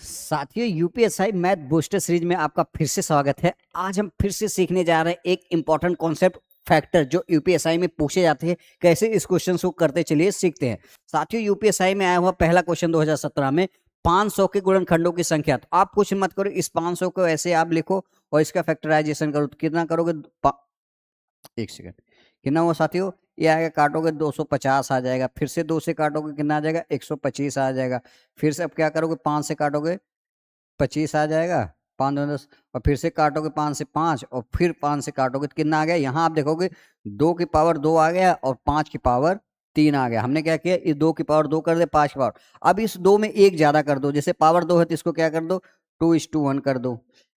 साथियों, UPSI math booster series में आपका फिर से स्वागत है। आज हम फिर से सीखने जा रहे हैं एक इंपॉर्टेंट कॉन्सेप्ट फैक्टर जो यूपीएसआई में पूछे जाते हैं। कैसे इस क्वेश्चन को करते चलिए सीखते हैं। साथियों, यूपीएसआई में आया हुआ पहला क्वेश्चन 2017 में 500 के गुणनखंडों की संख्या। तो आप कुछ मत करो, इस 500 को ऐसे आप लिखो और इसका फैक्टराइजेशन करो तो कितना करोगे? एक सेकंड, कितना हुआ साथियों? ये आएगा, काटोगे 250 आ जाएगा, फिर से 2 से काटोगे कितना आ जाएगा? 125 आ जाएगा। फिर से अब क्या करोगे? 5 से काटोगे 25 आ जाएगा, 5 2 10, और फिर से काटोगे 5 से 5, और फिर 5 से काटोगे तो कितना आ गया? यहाँ आप देखोगे 2 की पावर 2 आ गया और 5 की पावर 3 आ गया। हमने क्या किया, इस 2 की पावर 2 कर दे, 5 की पावर। अब इस 2 में एक ज्यादा कर दो, जैसे पावर 2 है तो इसको क्या कर दो? 2:1 कर दो।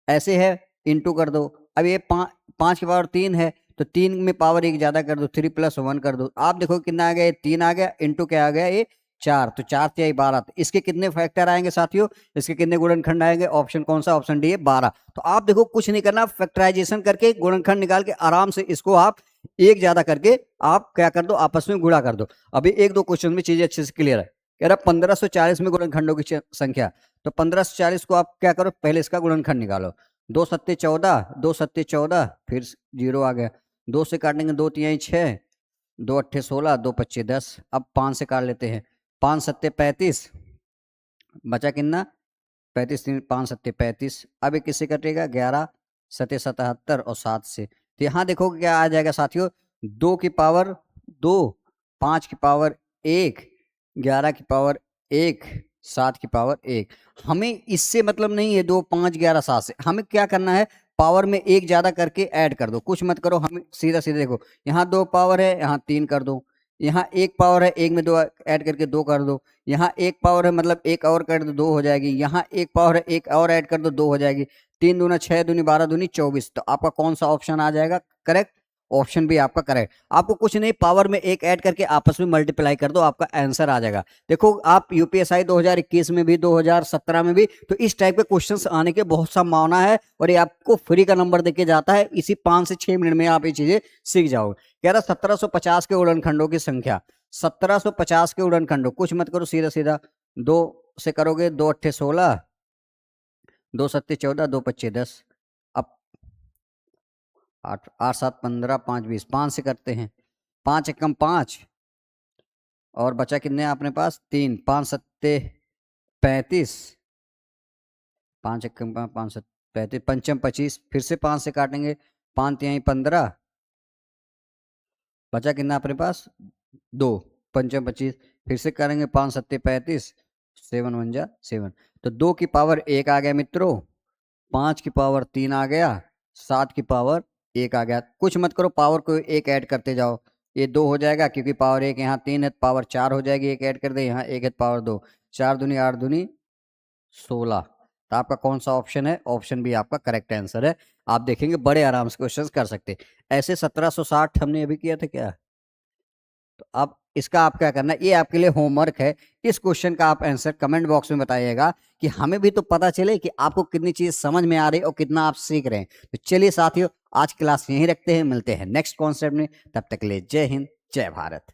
ऐसे है, इंटू कर दो। अब ये 5 की पावर 3 है तो 3 में पावर एक ज्यादा कर दो, 3 + 1 कर दो। आप देखो कितना आ गया? ये 3 आ गया, इंटू क्या आ गया? ये 4। तो 4 × 12। तो इसके कितने फैक्टर आएंगे साथियों? इसके कितने गुणनखंड आएंगे? ऑप्शन कौन सा? ऑप्शन डी है, 12। तो आप देखो कुछ नहीं करना, फैक्टराइजेशन करके गुणनखंड निकाल के आराम से इसको आप एक ज्यादा करके आप क्या कर दो? आपस में गुणा कर दो। अभी एक दो क्वेश्चन में चीजें अच्छे से क्लियर है। कह रहा 1540 में गुणनखंडों की संख्या। तो 1540 को आप क्या करो? पहले इसका गुणनखंड निकालो। 2 सत्ते 14, 2 सत्ते 14, फिर 0 आ गया। 2 से काटेंगे 2 तिहाई 6, 2 अट्ठे 16, 2 पच्चे 10। अब 5 से काट लेते हैं। 5 सत्ते 35, बचा कितना? 35, 5 सत्ते 35। अब ये किससे कटेगा? 11 सत्ते 77 और 7 से। तो यहाँ देखो क्या आ जाएगा साथियों? 2 की पावर 2, 5 की पावर 1, 11 की पावर 1, 7 की पावर 1। हमें इससे मतलब नहीं है 2 5 11 7 से। हमें क्या करना है? पावर में एक ज्यादा करके ऐड कर दो। कुछ मत करो, हमें सीधा सीधा देखो, यहाँ 2 पावर है, यहाँ 3 कर दो। यहाँ 1 पावर है, 1 में 2 ऐड करके 2 कर दो। यहाँ 1 पावर है, मतलब 1 और कर दो, 2 हो जाएगी। यहाँ 1 पावर है, 1 और ऐड कर दो, 2 हो जाएगी। 3 दूना 6, दूनी 12, दूनी 24। तो आपका कौन सा ऑप्शन आ जाएगा करेक्ट? ऑप्शन भी आपका करेक्ट। आपको कुछ नहीं, पावर में एक ऐड करके आपस में मल्टीप्लाई कर दो, आपका आंसर आ जाएगा। देखो, आप यूपीएसआई 2021 में भी 2017 में भी तो इस टाइप के क्वेश्चंस आने के बहुत संभावना है, और ये आपको फ्री का नंबर देके जाता है। इसी 5 से 6 मिनट में आप ये चीजें सीख जाओगे। कह रहा 1750 के गुणनखंडों की संख्या। 1750 के गुणनखंडों, कुछ मत करो, सीधा सीधा 2 से करोगे। 2 अट्ठे 16, 2 सत्ते 14, 2 पच्चे 10। अब 8 8 7 15, 5 20। 5 से करते हैं। 5 एकम 5, और बचा कितने अपने पास? 3। 5 सत्ते 35, 5 एकम 5, 5 सत्ते 35, पंचम 25। फिर से 5 से काटेंगे। 5 तिहाई 15, बचा कितना अपने पास? 2। पंचम 25। फिर से करेंगे 5 सत्ते 35, 7 1 जा 7। तो 2 की पावर 1 आ गया मित्रों, 5 की पावर 3 आ गया, 7 की पावर 1 आ गया। कुछ मत करो, पावर को एक ऐड करते जाओ। ये 2 हो जाएगा क्योंकि पावर 1 यहाँ 3 है, पावर 4 हो जाएगी। एक ऐड कर दे, यहाँ 1 है, पावर 2। 4 दूनी 8 दूनी 16। तो आपका कौन सा ऑप्शन है? ऑप्शन भी आपका करेक्ट आंसर है। आप देखेंगे बड़े आराम से क्वेश्चंस कर सकते। ऐसे 1760 हमने अभी किया था क्या? तो अब इसका आप क्या करना है, ये आपके लिए होमवर्क है। इस क्वेश्चन का आप आंसर कमेंट बॉक्स में बताइएगा कि हमें भी तो पता चले कि आपको कितनी चीज समझ में आ रही है और कितना आप सीख रहे हैं। तो चलिए साथियों, आज क्लास यहीं रखते हैं, मिलते हैं नेक्स्ट कॉन्सेप्ट में। तब तक के लिए जय हिंद, जय भारत।